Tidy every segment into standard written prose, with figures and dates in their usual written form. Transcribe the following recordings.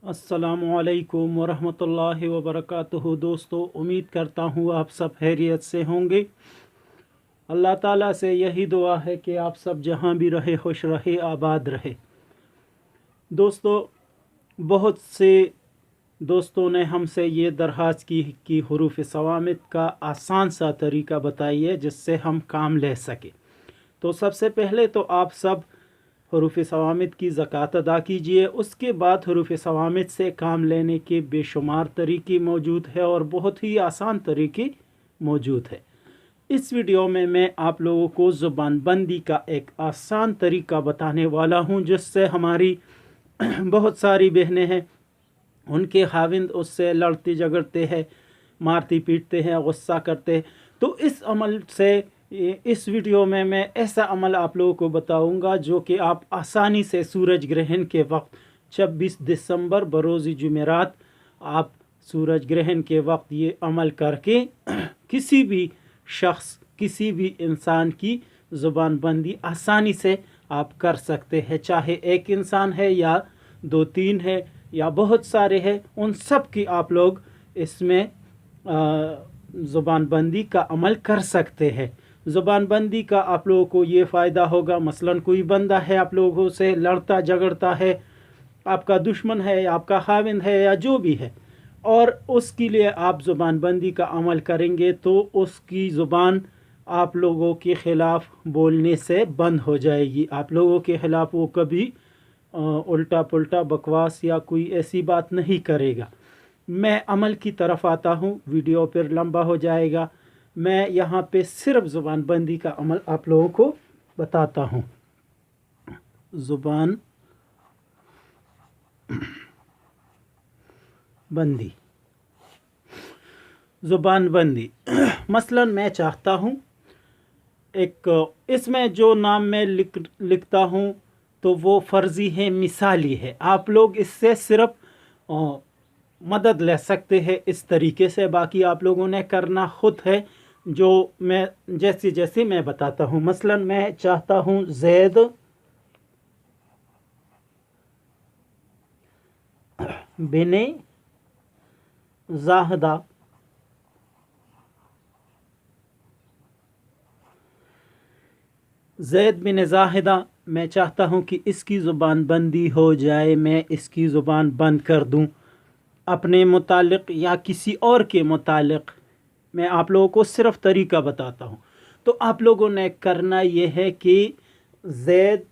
अस्सलामुअलैकुम वरहमतुल्लाहि वबरकातुहू। दोस्तों, उम्मीद करता हूँ आप सब खैरियत से होंगे। अल्लाह ताला से यही दुआ है कि आप सब जहाँ भी रहे खुश रहे, आबाद रहे। दोस्तों, बहुत से दोस्तों ने हमसे ये दरख्वास्त की कि हुरूफ सवामित का आसान सा तरीका बताइए जिससे हम काम ले सकें। तो सबसे पहले तो आप सब हरूफ सवामित की ज़कात अदा कीजिए। उसके बाद हरूफ सवामित से काम लेने के बेशुमार तरीके मौजूद है और बहुत ही आसान तरीके मौजूद है। इस वीडियो में मैं आप लोगों को ज़ुबान बंदी का एक आसान तरीका बताने वाला हूं, जिससे हमारी बहुत सारी बहनें हैं, उनके खाविंद उससे लड़ते झगड़ते हैं, मारती पीटते हैं, गुस्सा करते हैं। तो इस अमल से इस वीडियो में मैं ऐसा अमल आप लोगों को बताऊंगा जो कि आप आसानी से सूरज ग्रहण के वक्त 26 दिसंबर बरोज़ जुमेरात आप सूरज ग्रहण के वक्त ये अमल करके किसी भी शख्स, किसी भी इंसान की ज़ुबान बंदी आसानी से आप कर सकते हैं। चाहे एक इंसान है या दो तीन है या बहुत सारे हैं, उन सब की आप लोग इसमें ज़ुबान बंदी का अमल कर सकते हैं। ज़ुबान बंदी का आप लोगों को ये फ़ायदा होगा, मसलन कोई बंदा है आप लोगों से लड़ता झगड़ता है, आपका दुश्मन है या आपका खाविंद है या जो भी है, और उसके लिए आप ज़ुबान बंदी का अमल करेंगे तो उसकी ज़ुबान आप लोगों के ख़िलाफ़ बोलने से बंद हो जाएगी। आप लोगों के ख़िलाफ़ वो कभी उल्टा पुल्टा बकवास या कोई ऐसी बात नहीं करेगा। मैं अमल की तरफ आता हूँ, वीडियो फिर लंबा हो जाएगा। मैं यहाँ पे सिर्फ ज़ुबान बंदी का अमल आप लोगों को बताता हूँ। ज़ुबान बंदी, ज़ुबान बंदी मसलन मैं चाहता हूँ एक, इसमें जो नाम मैं लिखता हूँ तो वो फ़र्ज़ी है, मिसाली है। आप लोग इससे सिर्फ मदद ले सकते हैं इस तरीके से, बाकी आप लोगों ने करना खुद है जो मैं जैसे जैसे मैं बताता हूँ। मसलन मैं चाहता हूँ ज़ैद बिन ज़ाहिदा, ज़ैद बिन ज़ाहिदा मैं चाहता हूँ कि इसकी ज़ुबान बंदी हो जाए, मैं इसकी ज़ुबान बंद कर दूँ अपने मुतालिक या किसी और के मुतालिक। मैं आप लोगों को सिर्फ तरीका बताता हूँ। तो आप लोगों ने करना ये है कि ज़ैद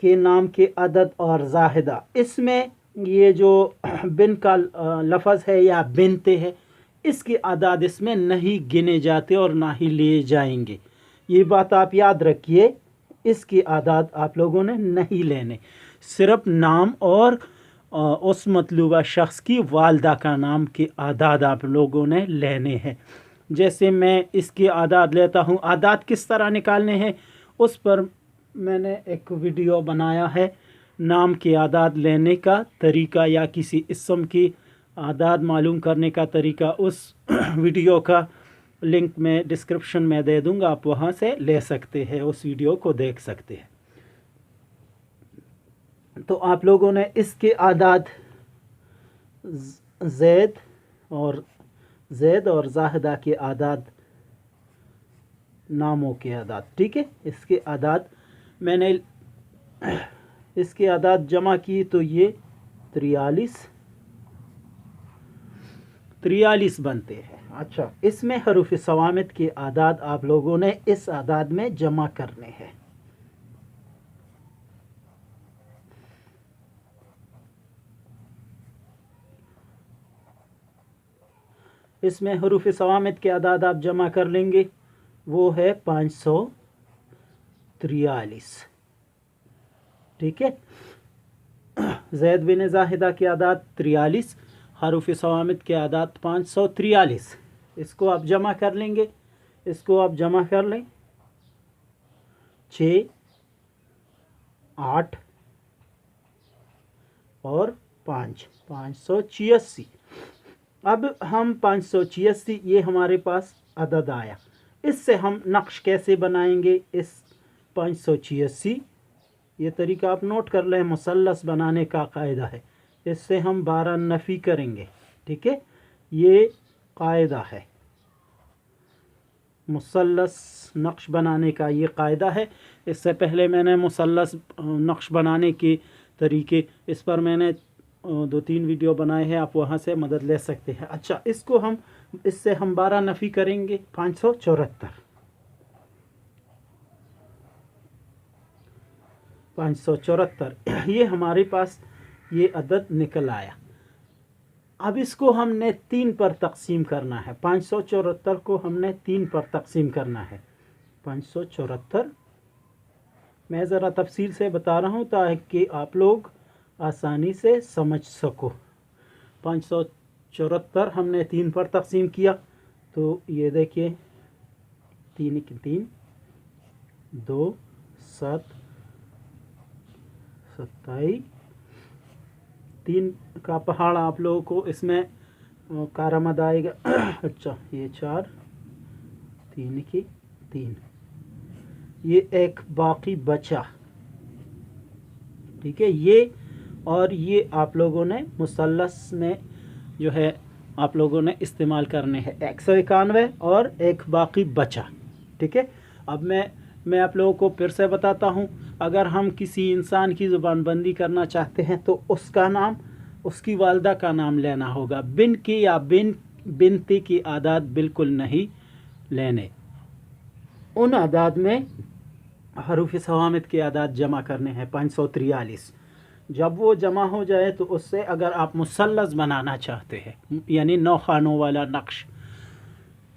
के नाम के अदद और ज़ाहिदा, इसमें ये जो बिन का लफ्ज़ है या बिनते है, इसके अदाद इसमें नहीं गिने जाते और ना ही लिए जाएंगे। ये बात आप याद रखिए, इसके आदाद आप लोगों ने नहीं लेने। सिर्फ नाम और उस मतलूबा शख्स की वालदा का नाम के आदाद आप लोगों ने लेने हैं। जैसे मैं इसके आदाद लेता हूँ, आदाद किस तरह निकालने हैं उस पर मैंने एक वीडियो बनाया है। नाम के आदाद लेने का तरीका या किसी इस्म की आदाद मालूम करने का तरीका, उस वीडियो का लिंक मैं डिस्क्रिप्शन में दे दूंगा, आप वहां से ले सकते हैं, उस वीडियो को देख सकते हैं। तो आप लोगों ने इसके आदाद ज़ैद और ज़ाहिदा के आदाद, नामों के आदाद, ठीक है, इसके आदाद मैंने इसके आदाद जमा किए तो ये 43 बनते हैं। अच्छा, इसमें हरूफ सवामित के आदाद आप लोगों ने इस आदाद में जमा करने हैं। इसमें हरूफ सवामित के आदाद आप जमा कर लेंगे, वो है 543, ठीक है। ज़ैद बिन ज़ाहिदा के आदाद 43, हरूफ सवामित के आदाद 543। इसको आप जमा कर लेंगे, इसको आप जमा कर लें, 6, 8 और 5, 586। अब हम 586, ये हमारे पास अदद आया। इससे हम नक्श कैसे बनाएंगे इस 586, ये तरीका आप नोट कर लें, मुसल्लस बनाने का कायदा है। इससे हम 12 नफ़ी करेंगे। ठीक है, ये कायदा है, मुसल्लस नक्श बनाने का ये कायदा है। इससे पहले मैंने मुसल्लस नक्श बनाने के तरीके, इस पर मैंने 2-3 वीडियो बनाए हैं, आप वहाँ से मदद ले सकते हैं। अच्छा, इससे हम 12 नफ़ी करेंगे, 574 ये हमारे पास ये अदद निकल आया। अब इसको हमने 3 पर तकसीम करना है। 574 को हमने 3 पर तकसीम करना है। 574 मैं ज़रा तफसील से बता रहा हूँ ताकि आप लोग आसानी से समझ सको। 574 हमने 3 पर तकसीम किया, तो ये देखिए 3 की 3 2 7 27 3 का पहाड़ आप लोगों को इसमें कारमद आएगा। अच्छा, ये 4 3 की 3 ये एक बाकी बचा। ठीक है, ये और ये आप लोगों ने मुसल्लस में जो है आप लोगों ने इस्तेमाल करने हैं, 191 और एक बाकी बचा। ठीक है, अब मैं आप लोगों को फिर से बताता हूँ। अगर हम किसी इंसान की ज़ुबानबंदी करना चाहते हैं तो उसका नाम, उसकी वालदा का नाम लेना होगा। बिन की या बिनती की आदात बिल्कुल नहीं लेने। उन आदात में हरूफ सवामित के आदात जमा करने हैं 543। जब वो जमा हो जाए तो उससे अगर आप मुसल्लस बनाना चाहते हैं, यानी 9 खानों वाला नक्श,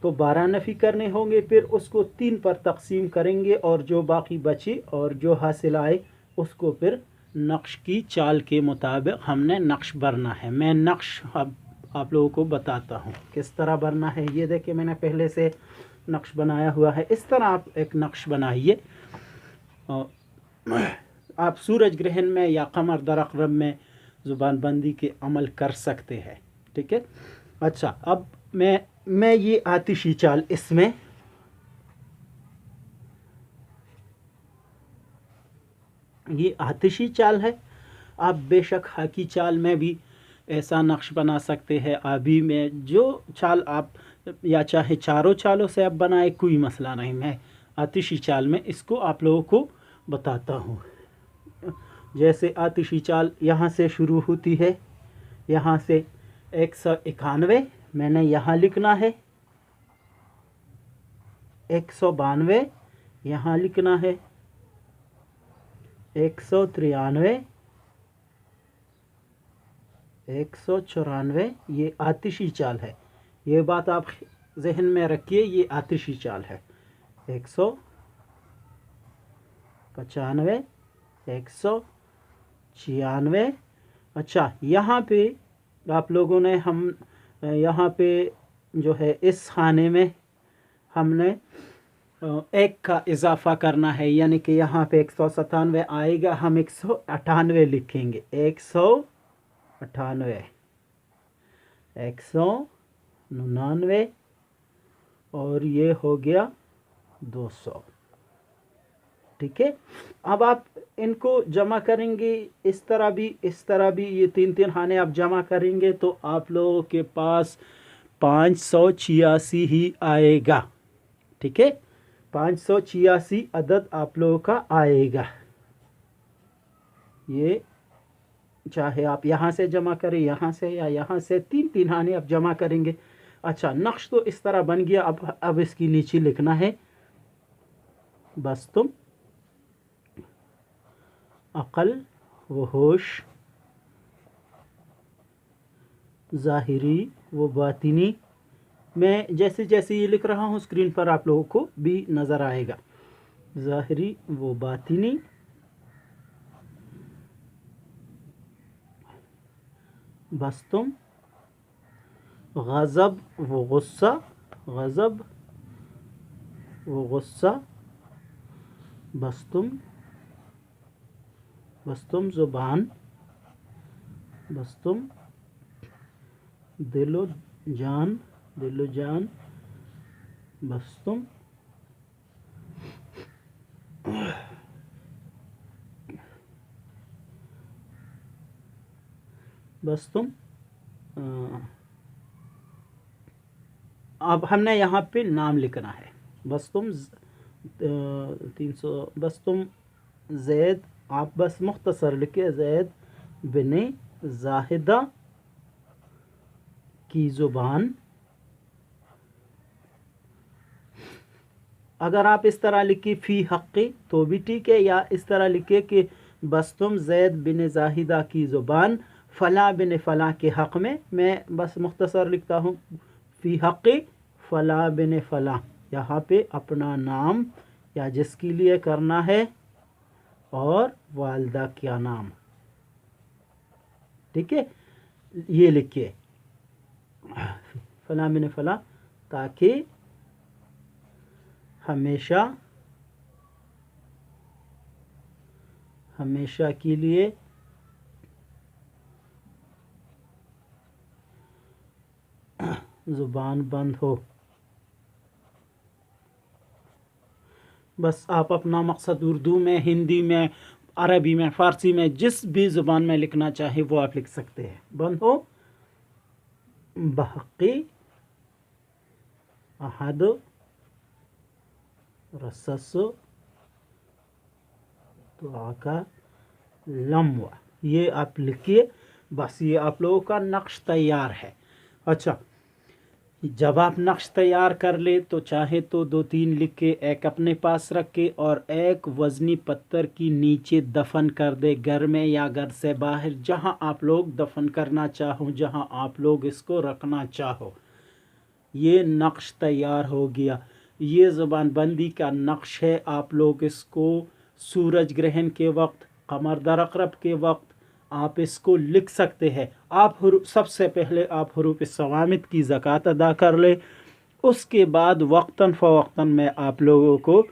तो 12 नफ़ी करने होंगे। फिर उसको 3 पर तकसीम करेंगे और जो बाकी बची और जो हासिल आए उसको फिर नक्श की चाल के मुताबिक हमने नक्श भरना है। मैं नक्श अब आप लोगों को बताता हूँ किस तरह भरना है। ये देखिए, मैंने पहले से नक्श बनाया हुआ है। इस तरह आप एक नक्श बनाइए। आप सूरज ग्रहण में या कमर दरक़रब में ज़ुबानबंदी के अमल कर सकते हैं। ठीक है, अच्छा, अब मैं ये आतिशी चाल, इसमें ये आतिशी चाल है। आप बेशक हाकी चाल में भी ऐसा नक्श बना सकते हैं, आबी में जो चाल आप, या चाहे चारों चालों से आप बनाए, कोई मसला नहीं। मैं आतिशी चाल में इसको आप लोगों को बताता हूँ। जैसे आतिशी चाल यहाँ से शुरू होती है, यहाँ से 191 मैंने यहाँ लिखना है, 192 यहाँ लिखना है, 193 194 ये आतिशी चाल है। ये बात आप जहन में रखिए, ये आतिशी चाल है। 195 196। अच्छा, यहाँ पे आप लोगों ने यहाँ पे जो है इस खाने में हमने 1 का इजाफा करना है, यानी कि यहाँ पे 197 आएगा, हम 198 लिखेंगे। 198 199 और ये हो गया 200। ठीक है, अब आप इनको जमा करेंगे इस तरह भी, इस तरह भी, ये 3 खाने आप जमा करेंगे तो आप लोगों के पास 586 ही आएगा। ठीक है, 586 अदद आप लोगों का आएगा। ये चाहे आप यहाँ से जमा करें, यहाँ से या यहाँ से, 3 खाने आप जमा करेंगे। अच्छा, नक्श तो इस तरह बन गया। अब इसकी नीचे लिखना है, बस तुम अक़ल व होश, ज़ाहिरी व बातिनी। मैं जैसे जैसे ये लिख रहा हूँ स्क्रीन पर आप लोगों को भी नज़र आएगा। ज़ाहिरी व बातिनी, बस तुम गज़ब व गुस्सा, गज़ब व गुस्सा, बस तुम ज़ुबान, बस तुम दिलो जान, बस तुम बस तुम अब हमने यहाँ पे नाम लिखना है। बस तुम 300 बस तुम ज़ैद, आप बस मुख्तसर लिखे ज़ैद बिन ज़ाहिदा की ज़ुबान। अगर आप इस तरह लिखी फ़ी हक़ी तो भी ठीक है, या इस तरह लिखे कि बस तुम ज़ैद बिन ज़ाहिदा की ज़ुबान फ़ला बिन फ़ला के हक़ में। मैं बस मुख्तसर लिखता हूँ फ़ी हक़ी फ़ला बिन फ़ला। यहाँ पे अपना नाम या जिसके लिए करना है और वालदा क्या नाम, ठीक है, ये लिखिए फ़ला बिन फ़ला, ताकि हमेशा के लिए ज़ुबान बंद हो। बस आप अपना मकसद उर्दू में, हिंदी में, अरबी में, फ़ारसी में, जिस भी ज़ुबान में लिखना चाहे वो आप लिख सकते हैं। बंद हो बहक़ी अहद रसस तो आका लम्वा, ये आप लिखिए। बस ये आप लोगों का नक्श तैयार है। अच्छा, जब आप नक्श तैयार कर ले तो चाहे तो 2-3 लिख के एक अपने पास रख के और एक वज़नी पत्थर की नीचे दफन कर दे, घर में या घर से बाहर, जहां आप लोग दफन करना चाहो, जहां आप लोग इसको रखना चाहो। ये नक्श तैयार हो गया। ये ज़ुबान बंदी का नक्श है। आप लोग इसको सूरज ग्रहण के वक्त, कमर दर अक़रब के वक्त आप इसको लिख सकते हैं। आप सबसे पहले आप हुरूफ सवामित की ज़कात अदा कर ले, उसके बाद वक्तन फ़वक्तन मैं आप लोगों को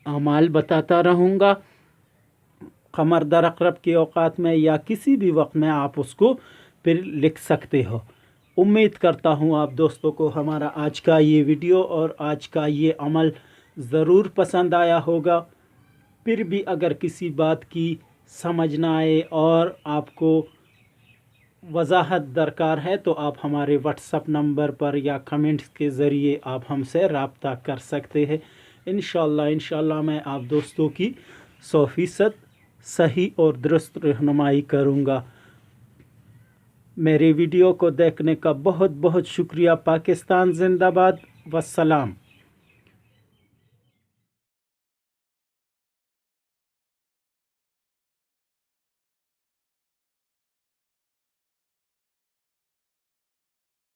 अमाल बताता रहूँगा। कमर दर अक़रब के औक़ात में या किसी भी वक्त में आप उसको फिर लिख सकते हो। उम्मीद करता हूँ आप दोस्तों को हमारा आज का ये वीडियो और आज का ये अमल ज़रूर पसंद आया होगा। फिर भी अगर किसी बात की समझ ना आए और आपको वजाहत दरकार है तो आप हमारे व्हाट्सएप नंबर पर या कमेंट्स के ज़रिए आप हमसे रब्ता कर सकते हैं। इंशाअल्लाह मैं आप दोस्तों की 100% सही और दुरुस्त रहनुमाई करूँगा। मेरे वीडियो को देखने का बहुत बहुत शुक्रिया। पाकिस्तान जिंदाबाद। वस्सलाम।